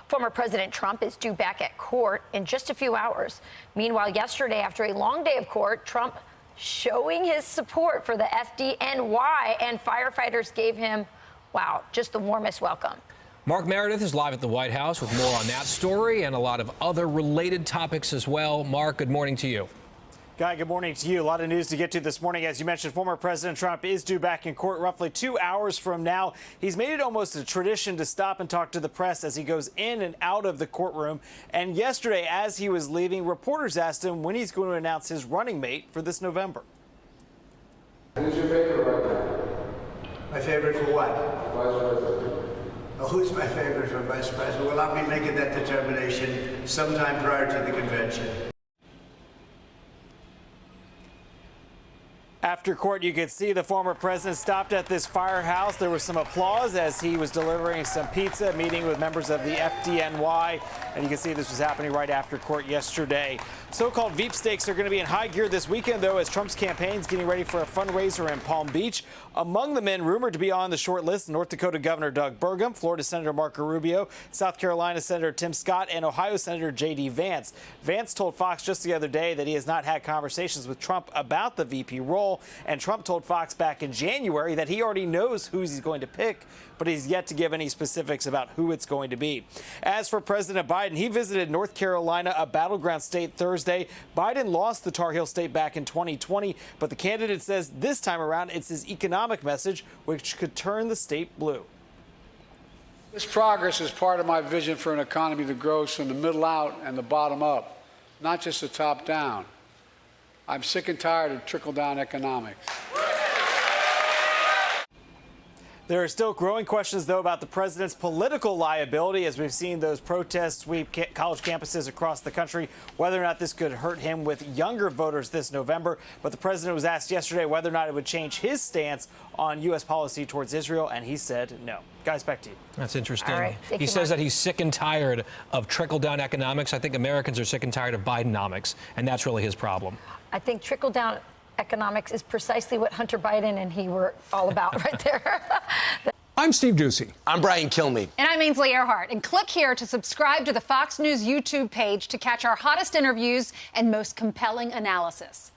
Former President Trump is due back at court in just a few hours. Meanwhile, yesterday, after a long day of court, Trump showing his support for the FDNY, and firefighters gave him, wow, just the warmest welcome. Mark Meredith is live at the White House with more on that story and a lot of other related topics as well. Mark, good morning to you. Guy, good morning to you. A lot of news to get to this morning. As you mentioned, former President Trump is due back in court roughly 2 hours from now. He's made it almost a tradition to stop and talk to the press as he goes in and out of the courtroom. And yesterday, as he was leaving, reporters asked him when he's going to announce his running mate for this November. Who's your favorite right now? My favorite for what? Vice President. Oh, who's my favorite for Vice President? Well, I'll be making that determination sometime prior to the convention. After court, you could see the former president stopped at this firehouse. There was some applause as he was delivering some pizza, meeting with members of the FDNY. And you can see this was happening right after court yesterday. So-called Veep stakes are going to be in high gear this weekend, though, as Trump's campaign is getting ready for a fundraiser in Palm Beach. Among the men rumored to be on the short list, North Dakota Governor Doug Burgum, Florida Senator Marco Rubio, South Carolina Senator Tim Scott, and Ohio Senator J.D. Vance. Vance told Fox just the other day that he has not had conversations with Trump about the VP role. And Trump told Fox back in January that he already knows who he's going to pick, but he's yet to give any specifics about who it's going to be. As for President Biden, he visited North Carolina, a battleground state, Thursday. Biden lost the Tar Heel state back in 2020, but the candidate says this time around it's his economic message which could turn the state blue. This progress is part of my vision for an economy that grows from the middle out and the bottom up, not just the top down. I'm sick and tired of trickle-down economics. There are still growing questions, though, about the president's political liability as we've seen those protests sweep college campuses across the country, whether or not this could hurt him with younger voters this November. But the president was asked yesterday whether or not it would change his stance on U.S. policy towards Israel, and he said no. Guys, back to you. That's interesting. All right. He says that he's sick and tired of trickle-down economics. I think Americans are sick and tired of Bidenomics, and that's really his problem. I think trickle-down economics is precisely what Hunter Biden and he were all about right there. I'm Steve Doocy. I'm Brian Kilmeade. And I'm Ainsley Earhart. And click here to subscribe to the Fox News YouTube page to catch our hottest interviews and most compelling analysis.